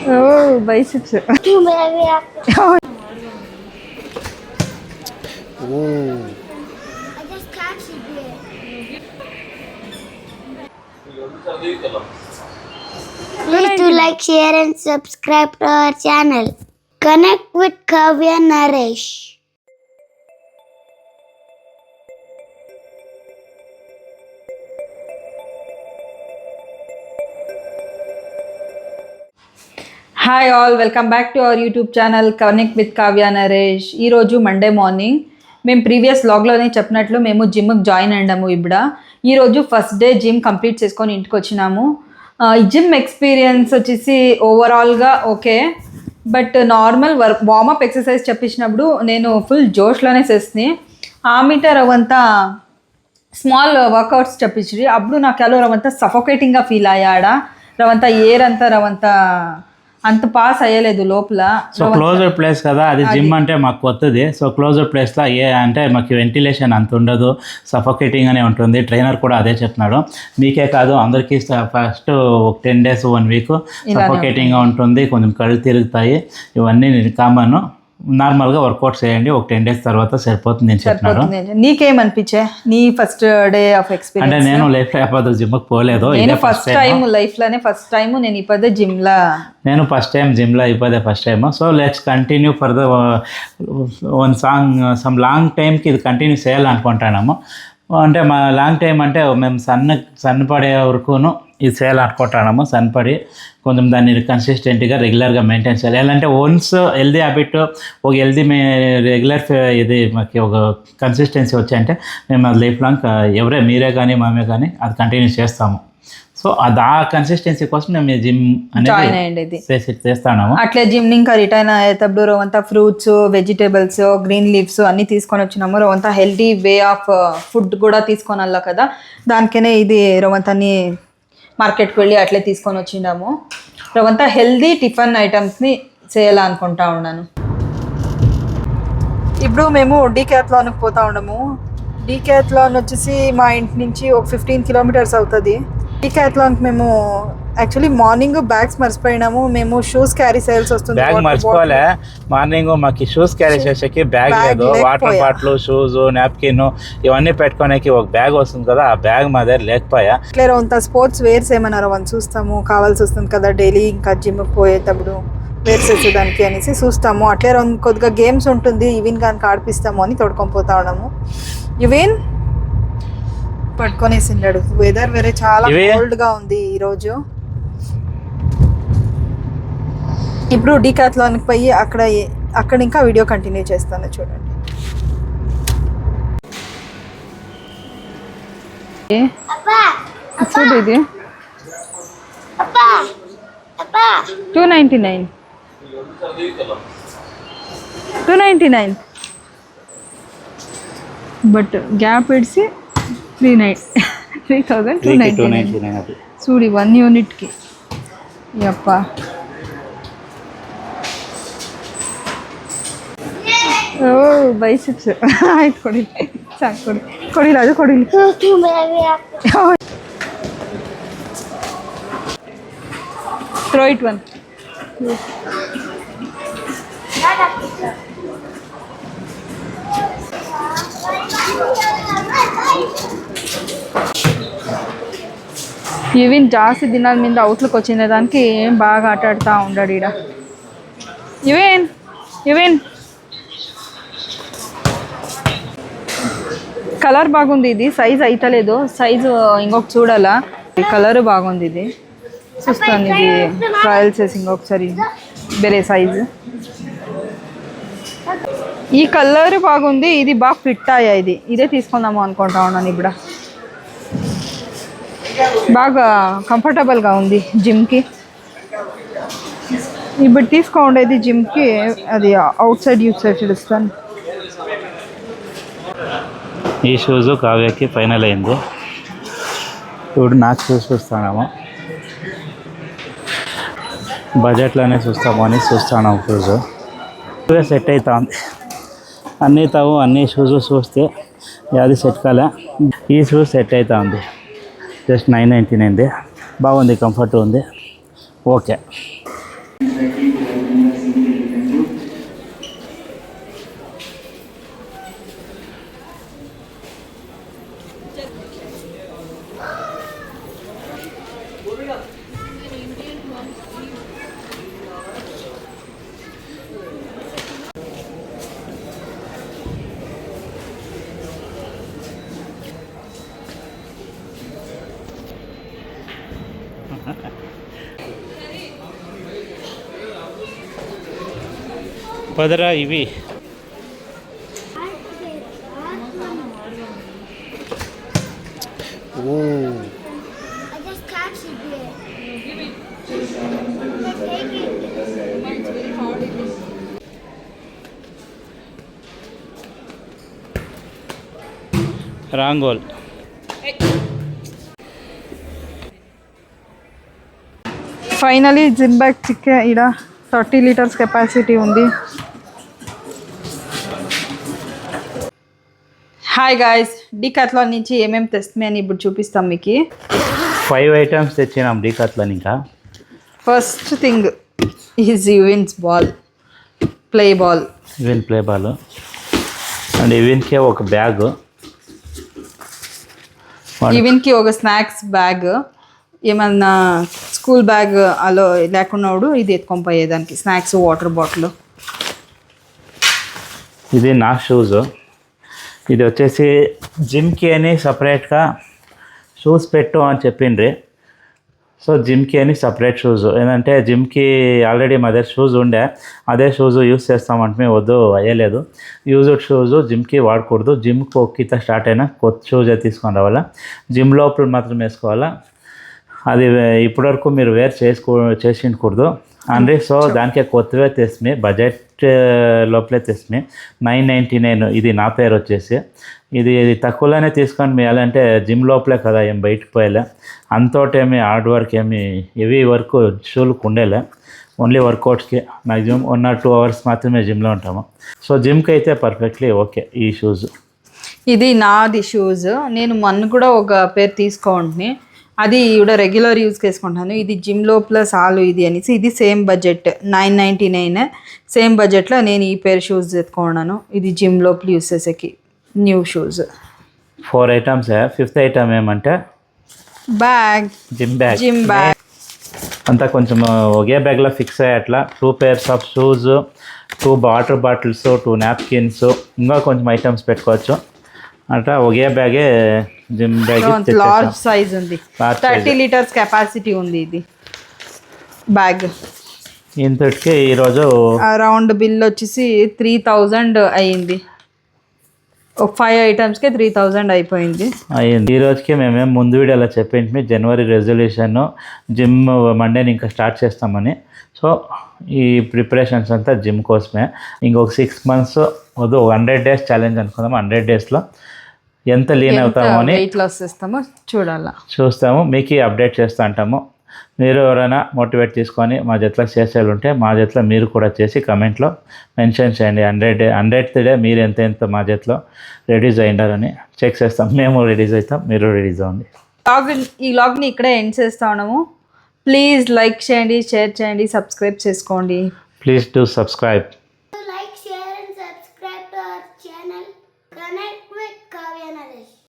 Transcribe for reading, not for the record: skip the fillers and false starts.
Oh, biceps. Too many. Oh. I just catch it there. Please do like, share, and subscribe to our channel. Connect with Kavya Naresh. Hi all, welcome back to our YouTube channel connect with Kavya Naresh. ఈరోజు Monday morning మేము previous వ్లాగ్లోనే చెప్పినట్లు మేము జిమ్కి join అయ్యాము. ఇప్పుడు ఈరోజు first day gym complete చేసుకొని ఇంటికి వచ్చినాము. ఈ జిమ్ ఎక్స్పీరియన్స్ వచ్చేసి ఓవరాల్గా okay, but normal warmup exercise చెప్పించినప్పుడు నేను ఫుల్ జోష్లోనే చేస్తుంది. ఆ మీటర్ అవంతా స్మాల్ వర్కౌట్స్ చెప్పించి అప్పుడు నాకు ఎలా రవంతా సఫోకేటింగ్గా ఫీల్ అయ్యాడ. రవంతా ఎయిర్ అంతా రవంతా అంత పాస్ అయ్యలేదు లోపల. సో క్లోజర్ ప్లేస్ కదా అది, జిమ్ అంటే మాకు కొత్తది. సో క్లోజర్ ప్లేస్లో అంటే మాకు వెంటిలేషన్ అంత ఉండదు, సఫోకేటింగ్ అనే ఉంటుంది. ట్రైనర్ కూడా అదే చెప్తున్నాడు. మీకే కాదు అందరికీ ఫస్ట్ ఒక 10 days 1 week సఫోకేటింగ్గా ఉంటుంది, కొంచెం కళ్ళు తిరుగుతాయి. ఇవన్నీ కామన్. నార్మల్గా వర్కౌట్ చేయండి, ఒక 10 days తర్వాత సరిపోతుంది నేను చెప్తున్నాను. నీకేమనిపించే నీ ఫస్ట్ డే ఆఫ్ ఎక్స్పీరియన్స్? అంటే నేను లైఫ్లో ఎప్పుడు జిమ్కి పోలేదు, ఫస్ట్ టైం లైఫ్లోనే ఫస్ట్ టైం నేను ఇప్పదే జిమ్లో. నేను ఫస్ట్ టైం జిమ్లో ఇప్పదే first time. So let's continue for the one song some long టైంకి ఇది కంటిన్యూ చేయాలనుకుంటున్నాము. అంటే మా లాంగ్ టైం అంటే మేము సన్నపడే వరకును ఇది చేయాలనుకుంటున్నాము. సన్నపడి కొంచెం దాన్ని కన్సిస్టెంట్గా రెగ్యులర్గా మెయింటైన్ చేయాలి. ఎలా వన్స్ హెల్దీ హ్యాబిట్, ఒక హెల్దీ రెగ్యులర్ ఇది మాకు ఒక కన్సిస్టెన్సీ వచ్చాయంటే మేము అది లైఫ్ లాంగ్ మీరే కానీ మామే కానీ అది కంటిన్యూ చేస్తాము. సో అది ఆ కన్సిస్టెన్సీ కోసం మేము జిమ్ అనేది చేస్తాము. అట్లే జిమ్ ఇంకా రిటర్న్ అయ్యేటప్పుడు రవంతా ఫ్రూట్స్, వెజిటేబుల్స్, గ్రీన్ లీవ్స్ అన్నీ తీసుకొని వచ్చినాము. రవంతా హెల్దీ వే ఆఫ్ ఫుడ్ కూడా తీసుకొని వెళ్ళా కదా, దానికనే ఇది రవంతాని మార్కెట్కి వెళ్ళి అట్లే తీసుకొని వచ్చినాము. రవంతా హెల్దీ టిఫిన్ ఐటమ్స్ని చేయాలనుకుంటా ఉన్నాను. ఇప్పుడు మేము డీక్యాథ్లాన్కి పోతా ఉన్నాము. డీక్యాథ్లాన్ వచ్చేసి మా ఇంటి నుంచి ఒక 15 kilometers అవుతుంది. డీక్యాథ్లాన్కి మేము యాక్చువల్లీ మార్నింగ్ బ్యాగ్స్ మర్చిపోయినాము. మేము షూస్ క్యారీ చేయాల్సి వస్తుంది. బ్యాగ్ మర్చిపోలే, మార్నింగ్ మాకు షూస్ క్యారీ చేసేకి బ్యాగ్ లేదు. వాటర్ బాటిల్, షూస్, నాప్కిన్ ఇవన్నీ పెట్టుకోడానికి ఒక బ్యాగ్ వస్తుంది కదా, ఆ బ్యాగ్ మా దగ్గర లేకపోయా. ఇట్లా అంత స్పోర్ట్స్ వేర్స్ ఏమన్నారు అని చూస్తాము, కావాల్సి వస్తుంది కదా డైలీ ఇంకా జిమ్కి పోయేటప్పుడు వేర్స్ వేసేదానికి అనేసి చూస్తాము. అట్లే కొద్దిగా గేమ్స్ ఉంటుంది, ఈవెన్ కనుక ఆడిపిస్తాము అని తోడుకొని పోతా ఉన్నాము. ఈవెన్ పట్టుకొనేసిండాడు. వెదర్ వేరే చాలా కోల్డ్గా ఉంది ఈరోజు. ఇప్పుడు డీకాథ్లాన్కి పోయి అక్కడ ఇంకా వీడియో కంటిన్యూ చేస్తాను, చూడండి. చూడు ఇది 299 బట్ గ్యాప్ ఇడిసి 3,299 చూడి 1 unitకి. యప్ప ಓ ಬೈಸೆಪ್ಸ್ ಆಯ್ತು, ಕೊಡಿಲಿ ಸಾಕು, ಕೊಡಿಲ್ಲ ಅದು ಕೊಡಿಲಿ. Too many. Throw it one. Even జాస్తి దినాల మీద అవుట్లోకి వచ్చిన దానికి బాగా ఆటాడుతూ ఉన్నాడు ఈడ. ఈవెన్ కలర్ బాగుంది. ఇది సైజ్ అయితలేదు, సైజు ఇంకొక చూడాలా. కలర్ బాగుంది, ఇది చూస్తాను. ఇది ట్రయల్ చేసి ఇంకొకసారి వేరే సైజు. ఈ కలర్ బాగుంది, ఇది బాగా ఫిట్ అయ్యా. ఇదే తీసుకుందాము అనుకుంటా ఉన్నాను. ఇప్పుడు బాగా కంఫర్టబుల్గా ఉంది జిమ్కి. ఇప్పుడు తీసుకోండి జిమ్కి, అది అవుట్ సైడ్ యూజ్ సైడ్ చూస్తాను. ఈ షూజు కావ్యకి ఫైనల్ అయింది. ఇప్పుడు నాకు చూస్తాము, బడ్జెట్లోనే చూస్తామని చూస్తాను. షూజు సెట్ అవుతుంది. అన్ని షూజు చూస్తే అది సెట్ కాలే. ఈ షూస్ సెట్ అవుతా ఉంది. జస్ట్ 999 బాగుంది, కంఫర్ట్ ఉంది, ఓకే. పదరా ఇవి I just catch it here. Take it. రాంగోల్. ఫైనలీ జిమ్ బ్యాగ్ చిక్కే ఇక్కడ 30 లీటర్స్ కెపాసిటీ ఉంది. హాయ్ గాయ్స్, డీకాథ్లాన్ నుంచి ఏమేమి తెస్తుంది అని ఇప్పుడు చూపిస్తాం మీకు. 5 ఐటమ్స్ తెచ్చినాం డీకాథ్లాన్. ఇంకా ఫస్ట్ థింగ్ ఈజ్ యువిన్స్ ball, play ball. Even play ball and ఈవెన్కే ఒక బ్యాగ్. ఈవెన్కి ఒక స్నాక్స్ బ్యాగ్, ఏమన్నా స్కూల్ బ్యాగ్ అలో లేకున్నాడు ఇది ఎత్తుకొని పోయేదానికి స్నాక్స్, వాటర్ బాటిల్. ఇది నా షూస్. ఇది వచ్చేసి జిమ్కి అని సపరేట్గా షూస్ పెట్టు అని చెప్పిండ్రి. సో జిమ్కి అని సపరేట్ షూస్. ఏంటంటే జిమ్కి ఆల్రెడీ మా దగ్గర షూస్ ఉండే, అదే షూస్ యూస్ చేస్తామంటే మేము వద్దు అయ్యలేదు. యూజ్డ్ షూస్ జిమ్కి వాడకూడదు. జిమ్కి ఒక్కిత స్టార్ట్ అయినా కొత్త షూస్ తీసుకొని రావాలా. జిమ్ లోపల మాత్రం వేసుకోవాలా. అది ఇప్పటివరకు మీరు వేర్ చేసిండకూడదు అండి. సో దానికే కొత్తవే తెస్తుంది, బడ్జెట్ లోపలే తెస్తుంది. 999 ఇది నా పేరు వచ్చేసి. ఇది తక్కువలోనే తీసుకొని మేయాలంటే జిమ్ లోపలే కదా, ఏం బయటకు పోయేలే. అంతోటేమి హార్డ్ వర్క్ ఏమి హెవీ వర్క్ షూలకు ఉండేలే. ఓన్లీ వర్కౌట్స్కి మ్యాక్సిమం 1 or 2 hours మాత్రమే జిమ్లో ఉంటాము. సో జిమ్కి అయితే పర్ఫెక్ట్లీ ఓకే ఈ షూస్. ఇది నాది షూస్. నేను మొన్న కూడా ఒక పేరు తీసుకోండి, అది కూడా రెగ్యులర్ యూస్కి వేసుకుంటాను. ఇది జిమ్లో ప్లస్ ఆలు ఇది అనేసి. ఇది సేమ్ బడ్జెట్ 999. సేమ్ బడ్జెట్లో నేను ఈ పేరు షూస్ ఎత్తుకున్నాను. ఇది జిమ్ లోపల యూస్ చేసేకి new shoes. 4 items. 5th item ఏమంటే bag, gym bag. Gym bag అంతా కొంచెం ఒకే బ్యాగ్లో ఫిక్స్ అయ్యేట్లా. 2 pairs of shoes, 2 water bottles, 2 napkins, ఇంకా కొంచెం ఐటమ్స్ పెట్టుకోవచ్చు. అట్లా ఒకే బ్యాగే జిమ్ బ్యాగ్. లార్జ్ సైజ్ ఉంది, 30 లీటర్స్ కెపాసిటీ ఉంది ఇది బ్యాగ్. ఇంతటికి ఈరోజు అరౌండ్ బిల్ వచ్చేసి 3000 అయ్యింది. ఒక 5 ఐటమ్స్కే 3000 అయిపోయింది. ఈ రోజుకి మేమేం ముందు వీడియోలో చెప్పింది జనవరి రెజల్యూషన్ జిమ్ మండేని ఇంకా స్టార్ట్ చేస్తామని. సో ఈ ప్రిపరేషన్స్ అంతా జిమ్ కోసమే. ఇంకొక 6 months వద్దు, 100 days ఛాలెంజ్ అనుకుందాం. 100 daysలో ఎంత లీన్ అవుతామో అని, వెయిట్ లాస్ చేస్తామో చూస్తాము. మీకు అప్డేట్ చేస్తూ ఉంటాము. మీరు ఎవరైనా మోటివేట్ తీసుకొని మా జట్లో చేసేలు ఉంటే మా జట్లో మీరు కూడా చేసి కమెంట్లో మెన్షన్ చేయండి. 100th డే మీరు ఎంత మా జట్లో రెడీస్ అయ్యిండారని చెక్ చేస్తాం. మేము రెడీస్ అవుతాం, మీరు రెడీస్ అవ్వండి. ఈ వ్లాగ్ని ఇక్కడే ఎండ్ చేస్తా ఉన్నాము. ప్లీజ్ లైక్ చేయండి, షేర్ చేయండి, సబ్స్క్రైబ్ చేసుకోండి. Please do subscribe.